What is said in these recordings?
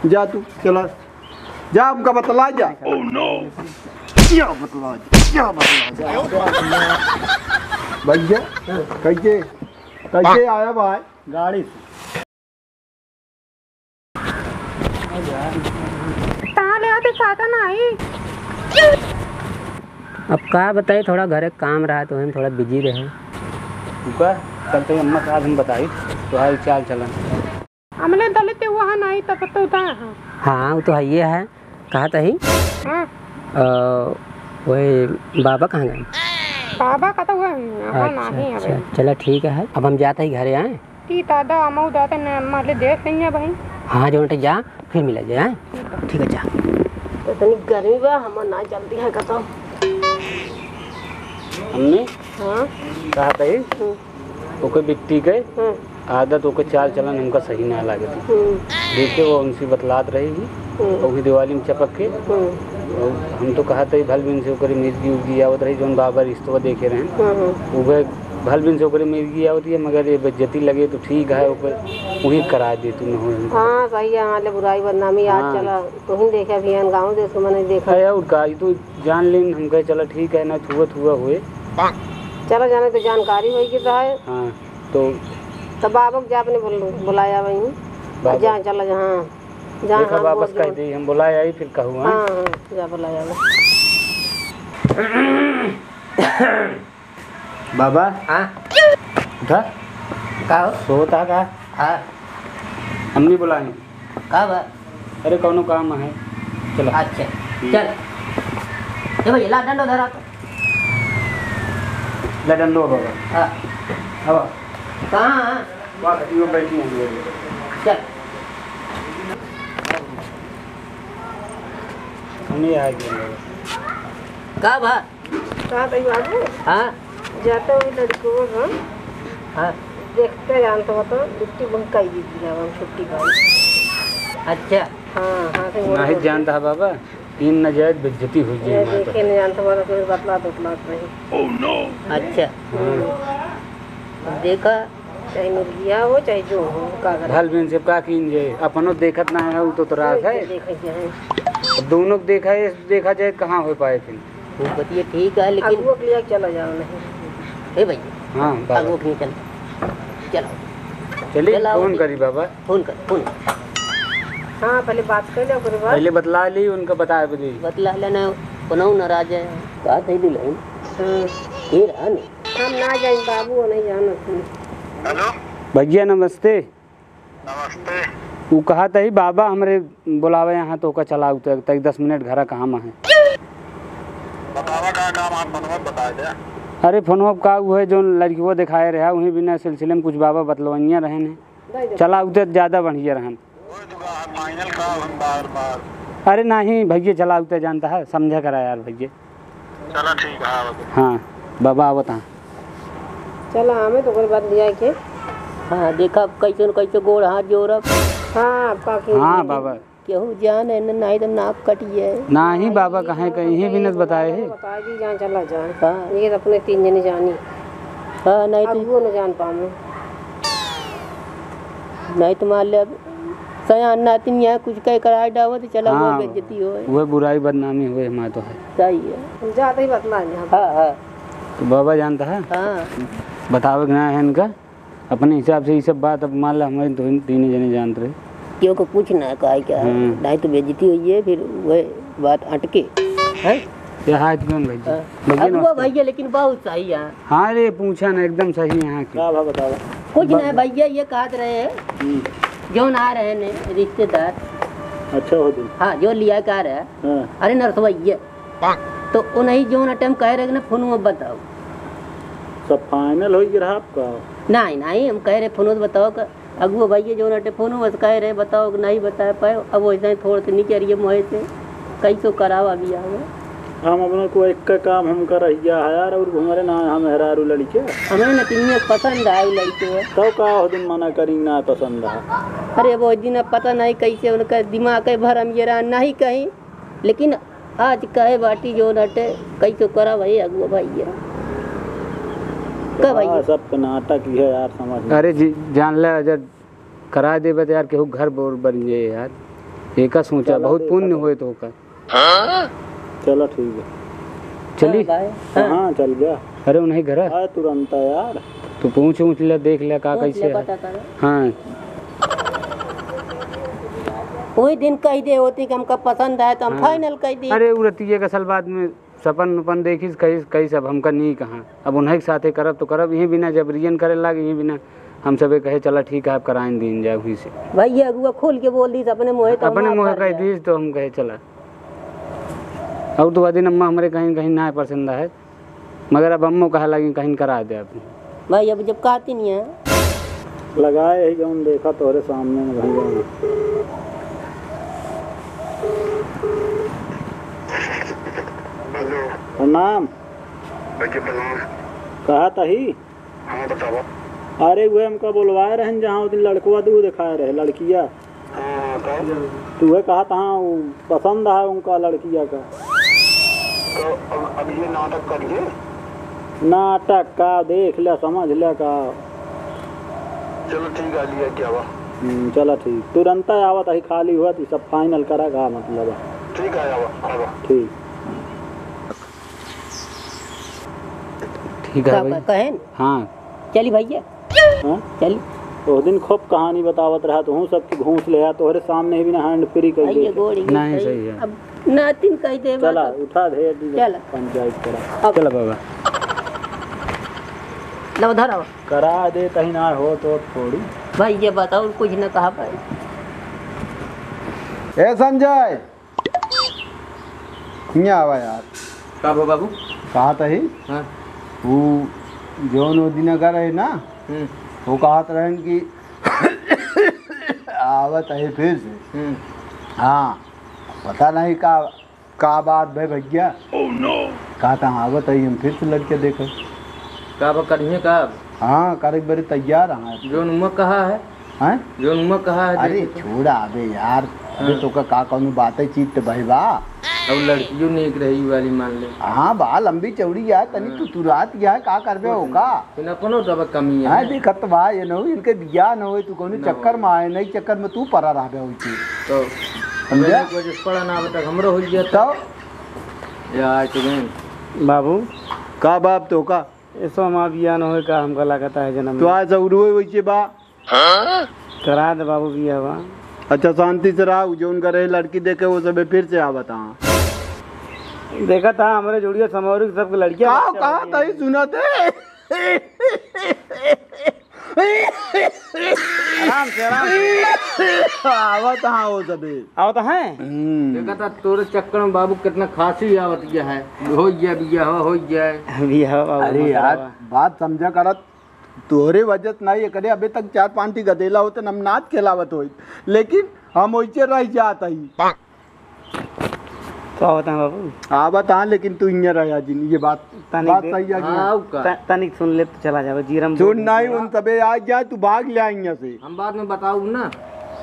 जा तू चला जा, हमका बतला जा। ओह नो, क्या बतला जा भैया। कैसे कैसे आया भाई? गाड़ी से ले आते साधन आई। अब क्या बताइए, थोड़ा घर काम रहा तो हम थोड़ा बिजी रहे। कल तो अम्मा का हम बताई तो हाल चाल चलन हमने दलित वहाँ नहीं तब तो उतार। हाँ वो तो है, ये है कहा था ही। वही बाबा कहाँ गए? बाबा का तो हुआ अच्छा, चलो ठीक है, अब हम जाते ही घर आए। दादा अमाऊ दादा ने माले देख लेंगे भाई। हाँ जो जा फिर मिला जाए। ठीक है जा। इतनी गर्मी बा हम ना जल्दी है कसम। हमने हाँ कहा था ही ओके बिट्टी के आदत ओके चाल चलन हमका सही ना लगे थी। देखे वो उनसे बतलात रहेगी ओके दिवाली में चपक के हम तो कहा था भल बिन से ओकरी मिर्गी उर्गी आवत रही जोन बाबा रिश्तवा देखे रहे वो भल बिन से ओकरी मिर्गी आवत है, मगर ये बेइज्जती लगे तो ठीक है ऊपर वही करा दे तू न हो। हाँ सही है, हाले बुराई बदनामी आज चला तो ही देखा भी गाँव देश को मैंने देखा है और का तो जान लेन हम कहे चला ठीक है ना छुआ हुए चला जाने तो जानकारी होगी तो है। हाँ तो तब बाबा को आपने बुलाया वहीं जहाँ चला जहाँ जहाँ वापस कह दी हम बुलाया ही फिर कहूँ। हाँ जा बुलाया बाबा। हाँ उठा कहो सोता का। हाँ हम नहीं बुलाएंगे कब? अरे कौनो काम है चलो। अच्छा चल ये भैया ला डंडो धरा तो ले डंडो बाबा। हाँ अब कहाँ वहाँ खटी में बैठी हैं चल हमने आ गया कब? कहाँ तक बाबू हाँ जाते हुए लड़कों को हाँ देखते जानते हो तो छुट्टी बहुत कही दी थी हम छुट्टी का। अच्छा हाँ हाँ तो नहीं जानता है बाबा इन नजायज बेइज्जती हो ये देखे नहीं जानते वाला कोई बतला नहीं। Oh no. अच्छा देखा चाहे मुर्गिया हो चाहे जो हो का भल बिन से का कीन जे अपनो देखत ना है वो तो राज है देखे जाए दोनों देखा है देखा जाए कहाँ हो पाए फिर वो बतिए ठीक है लेकिन अगुआ के लिए चला जाओ नहीं हे भैया हाँ आगो के चल चलो चलिए फोन करी बाबा फोन कर फोन हाँ पहले बात कर लो फिर बात पहले बतला ली उनका बता दी बतला लेना कोनो नाराज है बात है दिल ये रहा नहीं हम ना जाए बाबू नहीं जाना तुम। हेलो भैया नमस्ते। नमस्ते। वो कहा था ही बाबा हमारे बुलावे यहाँ तो का चला उतर तक 10 मिनट घर काम है। बतावा का काम आप फोन बता दे। अरे फोन का वो है जो लड़की वो दिखाए रहा वहीं बिना सिलसिले में कुछ बाबा बतलवैया रहे ने चला उतर ज़्यादा बढ़िया रहन। फाइनल का हम बार अरे नहीं भैया चला उतर जानता है समझा करा यार भैया। चलो ठीक है। हाँ बाबा आवत हाँ चला हमें तो कोई बात दिया के हाँ देखा कैसे कैसे गोड़ हाथ जोड़ हाँ पाकी हाँ बाबा केहू जान है नहीं तो नाक कटिए नहीं बाबा कहाँ कहीं भी न बताए है। बता दी जहाँ चला जाए। हाँ ये तो अपने 3 जने जानी हाँ नहीं तो वो न जान पाऊँ नहीं तो मान ले सयान नातिन यहाँ कुछ कह कराए डावो तो चला वो बेइज्जती हो वह बुराई बदनामी हुए हमारे तो है सही है जाते ही बतला हाँ हाँ तो बाबा जानता है हाँ बतावे ना है इनका अपने हिसाब से ये सब बात अब मान लो हमारे तो 3 जने जानते रहे क्यों को पूछना है कहा क्या है नहीं तो बेइज्जती हुई है फिर वह बात अटके है भैया लेकिन बहुत सही है। हाँ रे पूछा ना एकदम सही यहाँ की बताओ कुछ नहीं भैया ये कहा रहे हैं जो ना रहे ने रिश्तेदार। अच्छा हो दिन हाँ जो लिया कह रहे हैं अरे नरसवैया तो उन्हीं जो ना टाइम कह रहे ना फोन में बताओ सब फाइनल हो गया आपका। नहीं नहीं हम कह रहे फोन में बताओ का अगुआ भैया जो ना फोन में कह रहे बताओ नहीं बता पाए अब वैसे थोड़ा सा नीचे रहिए मोहे से कैसो करावा भी आवे हम अपने को एक का काम हम कर रही है यार और हमारे ना हम हरारू लड़के हमें ना तीन पसंद आए लड़के तो का हो दिन मना करी ना पसंद है। अरे वो दिन पता नहीं कैसे उनका दिमाग भर हम ये रहा नहीं कहीं लेकिन आज कहे बाटी जो नटे कैसे करा भाई अगुआ भैया हाँ, सब नाटक ही है यार समझ। अरे जी जान ले अगर करा दे यार केहू घर बोर बन जाए यार एका सोचा बहुत पुण्य हुए तो का। चलो ठीक है चली हाँ चल गया। अरे उन्हें घर आए तुरंत यार तू पूछ ले देख ले का कैसे है। हाँ वही दिन कह दे होती कि हमका पसंद है तो हम फाइनल कह दी। अरे उड़ती के सल बाद में सपन उपन देखी कही सब हमका नहीं कहाँ अब उन्हें के साथे करब तो करब यही बिना जबरियन करे लागे यही बिना हम सबे कहे चला ठीक है आप कराएं दिन जाए हुई से भाई अगुआ खोल के बोल दी अपने मुँह तो अपने मुँह कह दी तो हम कहे चला और तो दिन अम्मा हमारे कहीं कहीं ना पसंद है मगर अब अम्मो कहा लगी कहीं करा दे आप भाई अब जब कहती नहीं है लगाए ही जौन देखा तोरे सामने में भैया प्रणाम कहा था ही हाँ बताओ। अरे वो हमका बोलवाए रहे जहाँ उस दिन लड़कुआ दूध दिखाए रहे लड़किया तू कहा था पसंद है उनका लड़किया का तो अब ये नाटक करिए। नाटक का देख लिया समझ लिया का चलो ठीक है लिया क्या हुआ। चलो ठीक तुरंत आवत ही खाली हुआ तो सब फाइनल करेगा मतलब ठीक है आवा ठीक ठीक है भाई कहे हाँ चली भैया हाँ चली उस दिन खूब कहानी बतावत रहा तो हूँ सबकी घूस ले तोहरे सामने ही बिना हैंड फ्री कर भैया गोड़ी नहीं सही है अब नातिन कह दे चला उठा दे चला पंचायत करा चलो बाबा लो धरा करा दे कहीं ना हो तो थोड़ी भाई ये बताओ कुछ न कहा भाई ए संजय यहाँ आवा यार का बाबू कहा था ही हाँ वो जौन वो दिन कर है ना वो कहा रहन कि आवत है फिर से हाँ पता नहीं का बात भाई भैया कहा था आवत है हम फिर से लड़के देखे का करिए का हाँ करे बड़े तैयार हैं जो उम्र कहा है हैं जो उम्र कहा है अरे छोड़ा अबे यार अबे तो का कौन बात है चीज तो भाई बा अब लड़कियों ने एक रही वाली मान ले हाँ बा लंबी चौड़ी है तनी तू तुरात गया है का करबे होगा बिना कोनो दबा कमी है हाँ देखत बा ये न इनके बिया न हो तू कौन चक्कर में आए नहीं चक्कर में तू परा रहबे होई तो समझा कुछ पड़ा ना बता हमरो हो गया तो यार तो बाबू का बाप तो का ऐसा हमारा बिया न हो का हमका लागता है जन्म तो आज जरूर हुए वैसे बा करा दे बाबू बिया बा अच्छा शांति से रहा जो उनका रहे लड़की देखे वो सब फिर से आ बता देखा था हमारे जोड़िया समौरी सब लड़कियां कहा था ही सुना थे आराम से आवत हाँ वो सब आवत है देखा था तोरे चक्कर में बाबू कितना खासी आवत गया है हो गया बिया हो गया बिया बाबू अरे यार बात समझा करत तोरे वजह नहीं है करे अभी तक 4-5 गदेला होते हम नाच खेलावत हो लेकिन हम वैसे रह जाता ही तो आवत है बाबू आवत हाँ लेकिन तू इन्हें रहा जिन ये बात सही है तनिक सुन ले तो चला जावे जीरम सुन नहीं उन सबे आ जाए तू भाग ले यहाँ से हम बाद में बताऊ ना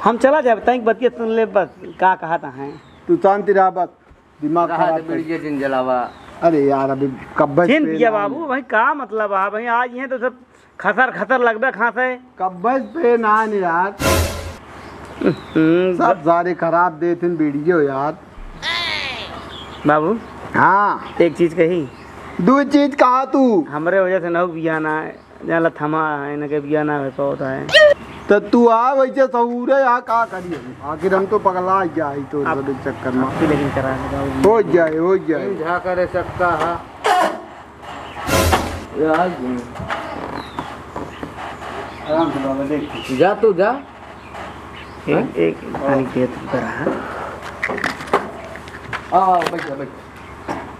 हम चला जाए तनिक बतिया सुन ले बस का कहा था है तू शांति रहा बस दिमाग खराब दिन जलावा अरे यार अभी कब्बज पे बाबू भाई का मतलब है भाई आज ये तो सब खतर खतर लगबे खासे कब्बज पे ना यार सब सारे खराब देते वीडियो यार बाबू हाँ एक चीज कही दो चीज कहा तू हमरे वजह से न बिया ना जला थमा है न के बिया ना हो पौधा है तो तू आ वैसे सहूरे आ का करिए आखिर हम तो पगला जाए तो चक्कर में लेकिन करा हो जाए झा करे सकता है आराम से बाबा देख जा तू जा एक पानी के करा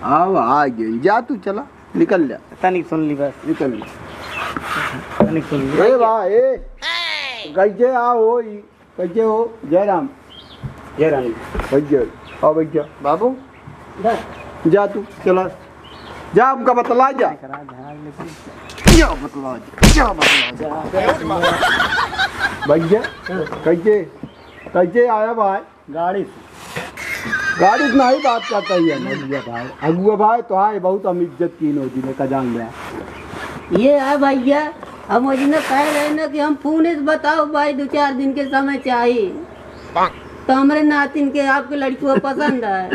आओ आ गए जा तू चला निकल जा तनिक सुन ली बस निकल ली तनिक सुन ली ए भाई कैसे आओ कैसे हो जयराम भैया आओ भैया बाबू जा तू चला जा हमका बतला जा क्या बतला जा भैया कैसे आया भाई गाड़ी से नहीं बात करता ही है भाई अगुआ भाई तो आए बहुत हम इज्जत की नोजी ने का जान गया ये है भैया हम कह रहे ना कि हम पुणे से बताओ भाई 2-4 दिन के समय चाहिए तो हमारे नातिन के आपके लड़की को पसंद है।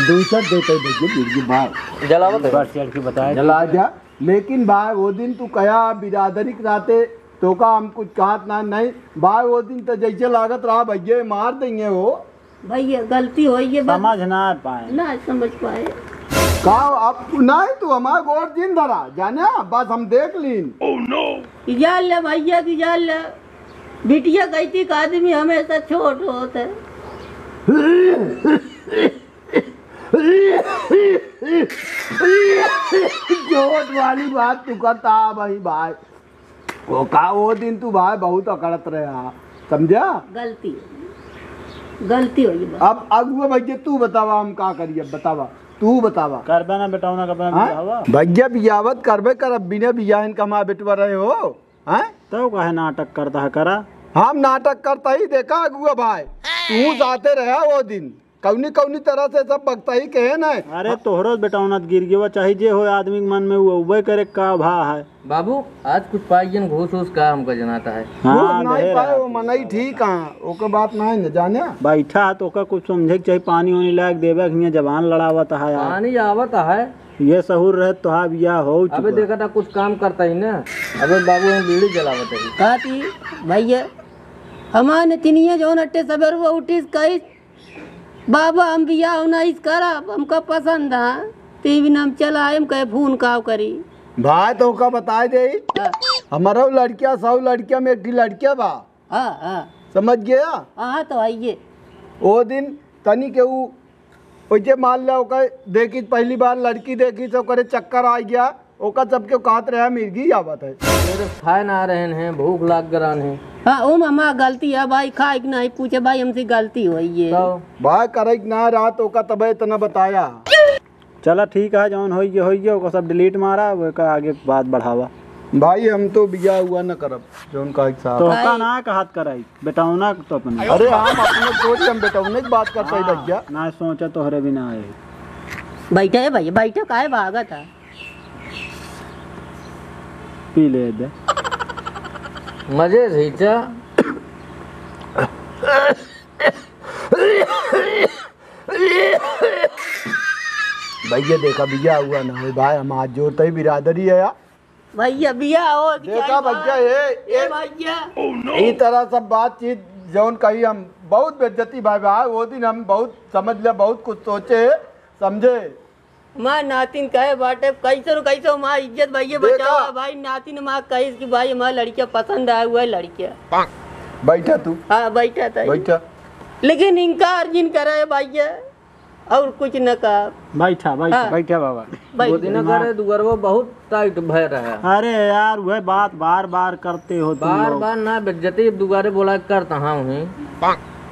दूसर देते भैया बिरगी भाई जलावत है बार चल के बताया जला जा। लेकिन भाई वो दिन तू कया बिरादरी कराते तो का हम कुछ कहत ना नहीं भाई वो दिन तो जैसे लागत रहा भैया मार देंगे वो भैया गलती हुई है, बस समझ ना पाए ना समझ पाए। का अब नहीं तू हमारा गोर दिन धरा जाने बस हम देख लीन। जान ले भैया की जान ले, बिटिया कहती कि आदमी हमेशा छोट होता है। चोट वाली बात तू करता भाई भाई वो का वो दिन तू भाई बहुत अकड़त रहा समझा। गलती हुई है बस। अब अगुआ भैया तू बतावा हम का करिए बतावा तू बतावा करबे ना बेटाऊ ना करबे हाँ? भैया बियावत करबे कर अब बिना बिया इनका माँ बेटवा रहे हो हैं तो काहे नाटक करता है करा। हम नाटक करता ही देखा अगुआ भाई तू जाते रहा वो दिन कौनी कौनी तरह से सब बगता ही कहे ना। अरे तोहरो बेटाऊ ना गिर गया चाहे जे हो आदमी के मन में वो उबे करे का भा है। बाबू आज कुछ पाइजन घूस उस का हमको जनाता है। हाँ, नहीं पाए वो मनाई ठीक है ओके बात नहीं न जाने बैठा तो का कुछ समझे चाहिए पानी वानी लायक देवे कि जबान लड़ावत है यार। पानी आवत है ये सहूर रहे तो हाँ बिया हो अबे देखा था कुछ काम करता ही ना। अबे बाबू हम बीड़ी जलावत है कहती भैया हमारे तिनिया जो नट्टे सवेर वो उठीस कही बाबा हम बिया होना इस करा हमका पसंद है टीवी नाम चला हम कहे फोन काव करी भाई तो का बताए दे हाँ हमारा लड़किया 100 लड़किया में एक लड़किया बा हाँ हाँ समझ गया। हाँ तो आइए वो दिन तनी के वैसे मान लिया ओकर देखी पहली बार लड़की देखी तो करे चक्कर आ गया ओका सबके कहत रहा मिर्गी आवत है मेरे खाए ना रहे हैं भूख लाग गरान है। हाँ ओ मामा गलती है भाई खाए कि नहीं पूछे भाई हमसे गलती हुई है। तो भाई करे ना रहा तो का तबे इतना बताया। चला ठीक है जौन होइए ओको सब डिलीट मारा वो का आगे बात बढ़ावा। भाई हम तो बिया हुआ न करब जोन का साहब तो का ना कहत कराई बेटाऊ तो अपन अरे हम अपने सोच हम बेटा उन्हें बात करता ही भैया ना सोचा तोहरे बिना आए बैठे है भैया बैठे काहे भागा था पी ले दे मजे से चा भैया देखा बिया हुआ ना हो भाई हम आज जोड़ते ही बिरादरी है यार भैया बिया हो देखा भैया ये भैया इस तरह सब बातचीत जौन कही हम बहुत बेइज्जती भाई भाई वो दिन हम बहुत समझ ले बहुत कुछ सोचे समझे। माँ नातिन कहे बाटे कैसे माँ इज्जत भैया देखा। बचाओ भाई नातिन माँ कही कि भाई हमारा लड़कियाँ पसंद आया हुआ है लड़कियाँ। बैठा तू हाँ बैठा था बैठा लेकिन इनका अर्जिन करे भैया और कुछ न कहा बैठा बैठा हाँ। बैठा बाबा वो दिन करे दुगरवा बहुत टाइट भय रहा है। अरे यार वह बात बार बार करते हो तुम बार लोग। बार ना बेज्जती दुगारे बोला करता हूँ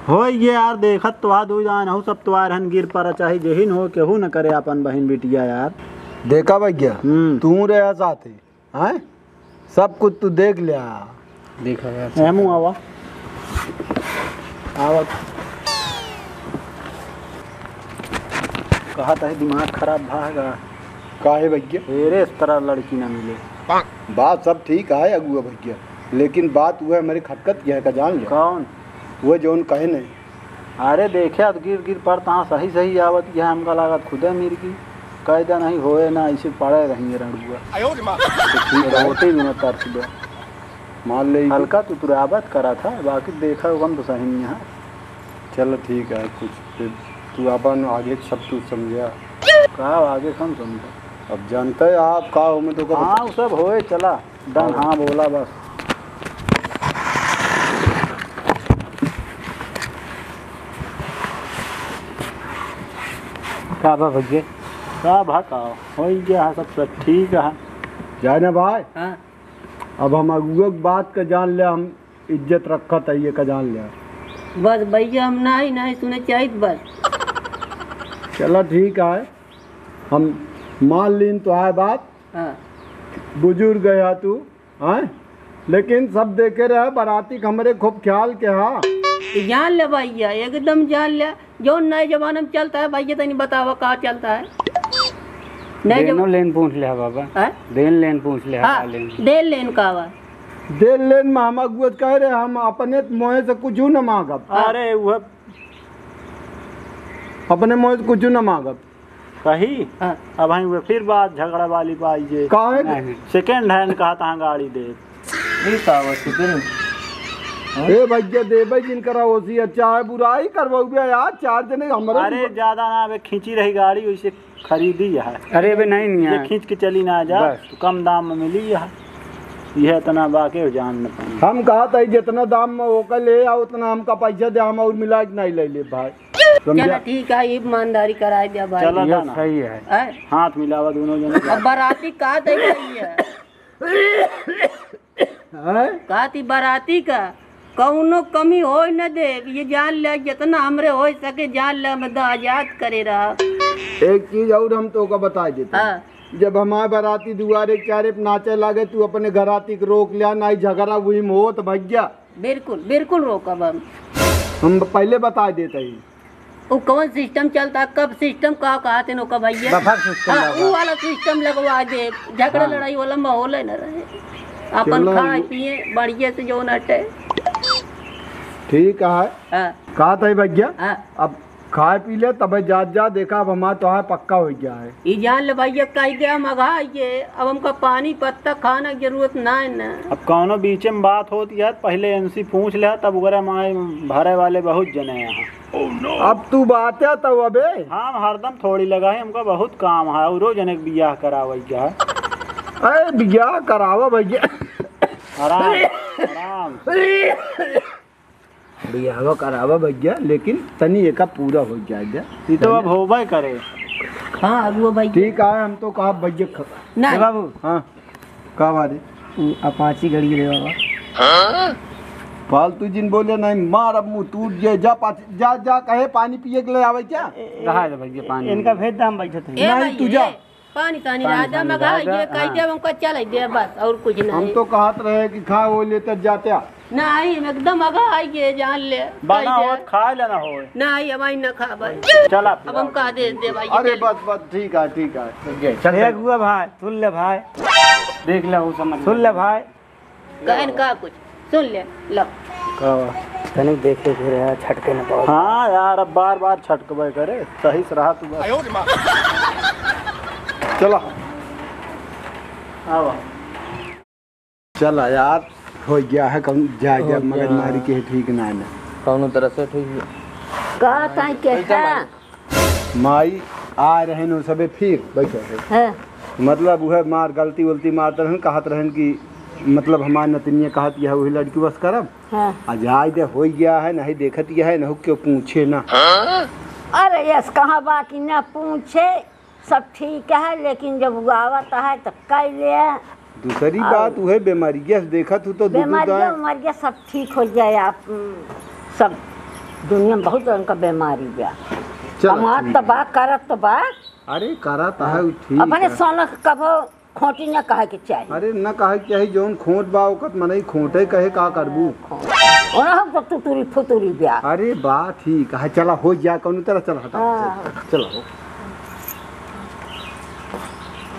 हो ये यार देखत तो आ दो जान हो सब तो हन गिर पर चाहे जहीन हो केहू न करे अपन बहन बिटिया यार। देखा भैया तू रहा साथ हैं सब कुछ तू देख लिया देखा यार एमू आवा आवा कहा था दिमाग खराब भागा काहे भैया तेरे इस तरह लड़की ना मिले। बात सब ठीक है अगुआ भैया लेकिन बात हुआ मेरे खटखट क्या है का जान लिया कौन वो जोन कहे नहीं। अरे देखे तो गिर गिर पर तहाँ सही सही आवत यह हमका लागत खुदे मिर की कायदा नहीं होए ना ऐसे पड़े रहेंगे रणुआ होते भी मत तार सुबह मान ले हल्का तो तुरावत करा था बाकी देखा कम तो सही नहीं है। चलो ठीक है कुछ फिर तू अपन आगे सब तू समझा कहा आगे कम समझा अब जानते है आप का हो में तो हाँ वो सब होए चला डन हाँ बोला बस का बा भगे का भा का हो गया सब ठीक है जाना भाई हाँ अब हम अगुआ की बात का जान लिया हम इज्जत रखा था ये का जान लिया बस भैया हम नहीं सुने चाहिए बस। चलो ठीक है हम मान लीन तो है बात हाँ बुजुर्ग गया तू हैं लेकिन सब देखे रहे बाराती के हमारे खूब ख्याल के हाँ जान ले भैया एकदम जान ले जो नए जमाने में चलता है भैया तनी बतावा कहाँ चलता है। नहीं देनो लेन पूछ ले बाबा, हाँ? देन लेन पूछ ले। हाँ, दे लेन का वा दे लेन में हम अगुवत कह रहे हम अपने मोहे से कुछ न मांगब। अरे वह अपने मोहे से कुछ न मांगब कही हाँ। अब हम वो फिर बात झगड़ा वाली पाई जे काहे सेकेंड हैंड कहा था गाड़ी दे ठीक है बस फिर ए भैया देवे जिनकरा ओसी अच्छा है बुराई करवाओगे यार, 4 जने हमारे। अरे ज्यादा ना अबे खींची रही गाड़ी वैसे खरीदी है। अरे अबे नहीं ये है, खींच के चली ना जा बस। तो कम दाम में मिली है, यह इतना बाकी जान न पाई। हम कहा था जितना दाम में होकर ले आओ उतना हमका पैसा दे, हम और मिला के नहीं ले ले भाई। चलो समझा? ठीक है, ये ईमानदारी कराई दिया भाई। चलो ये ना सही है। हैं? हाथ मिलावा दोनों जने। अब बाराती कहा दे रही है, हैं? कहा थी बाराती का कौनो कमी हो न दे, ये जान ले जितना हमरे हो सके जान ले, हम आजाद करे रहा। एक चीज और हम तो का बता देते हैं। हाँ, जब हमारे बाराती दुआरे चारे पे नाचे लागे तू अपने घराती के रोक लिया, ना ही झगड़ा हुई में हो तो भैया बिल्कुल बिल्कुल रोकब हम पहले बता देते ही। वो कौन सिस्टम चलता, कब सिस्टम का कहा थे नो का भैया। बफर सिस्टम हाँ, लगा। वो वाला सिस्टम लगवा दे, झगड़ा लड़ाई वाला माहौल न रहे, अपन चलो। खाए पिए बढ़िया से जो नटे। ठीक है, हाँ, कहा था भैया हाँ। अब खाए पी ले तब जा देखा, अब हमारा तो है पक्का हो गया है। ये जान ले भैया कह गया मगा ये, अब हमका पानी पत्ता खाना की जरूरत ना है ना। अब कौनो बीच में बात होती है पहले इनसे पूछ ले, तब वगैरह हमारे भरे वाले बहुत जने यहाँ। अब तू बात है तो अबे हाँ हरदम थोड़ी लगा है, हमका बहुत काम है, और जने के बियाह करावल है। अरे बिया करावा भैया, आराम आराम बियाह करावा भैया, लेकिन तनी एक पूरा हो जाएगा। ये तो अब होबे करे। हाँ अब वो भैया ठीक है, हम तो कहा भैया नहीं बाबू हाँ कहा बारे अपाची गाड़ी ले बाबा। फालतू जिन बोले नहीं मार, अब मुँह टूट जाए। जा जा कहे पानी पिए के लिए आवे क्या? रहा है भैया पानी। इनका भेद दाम बैठे थे। ए नहीं, भैया, तू जा। ए, पानी तानी राजा मगा ये कह दे हमको चल दे बस, और कुछ हम नहीं। तो कहत रहे कि खा वो लेते जाते। नहीं एकदम मगा आइए जान ले बना कह हो दे। खाए लेना हो। नहीं हमारी न खा भाई, चला अब हम कहा दे दे भाई। अरे बस बस ठीक है ठीक है। चल एक हुआ भाई, सुन ले भाई, देख ले वो समझ सुन ले भाई। कहन का कुछ सुन ले लो। तनिक देखे फिर यार छटके न पाओ। हाँ यार अब बार बार छटकबे करे, सही से रहा तू बस। चला आवा। चला यार, हो गया है कम जा गया, मगर मारी के ठीक ना है ना। कौनो तरह से ठीक है। का ताई के माई आ रहे नो सबे फिर बैठो है मतलब वह मार गलती उलती मारते रहन, कहत रहन कि मतलब हमार नतनिया कहत यह वही लड़की बस करब। हाँ। अजाय दे हो गया है, नहीं देखत यह है, न क्यों पूछे ना। अरे यस कहाँ बाकी ना पूछे, सब ठीक है, लेकिन जब वो आवता है तो कह ले। दूसरी बात वह बीमारी देखत हूँ तो बीमारियाँ उमारियाँ सब ठीक हो जाए। आप सब दुनिया में बहुत रंग का बीमारी बा, कमात तो बा करत तो बा। अरे करा तो है ठीक अपने है। सोना कभो खोटी न कहे के चाहिए। अरे न कहे के चाही जौन खोट बा ओकत मनई खोटे कहे का करबू। और हम तो तुतुरी फुतुरी बा। अरे बा ठीक है, चला हो जा कौन तरह चल हटा हाँ। चला हो।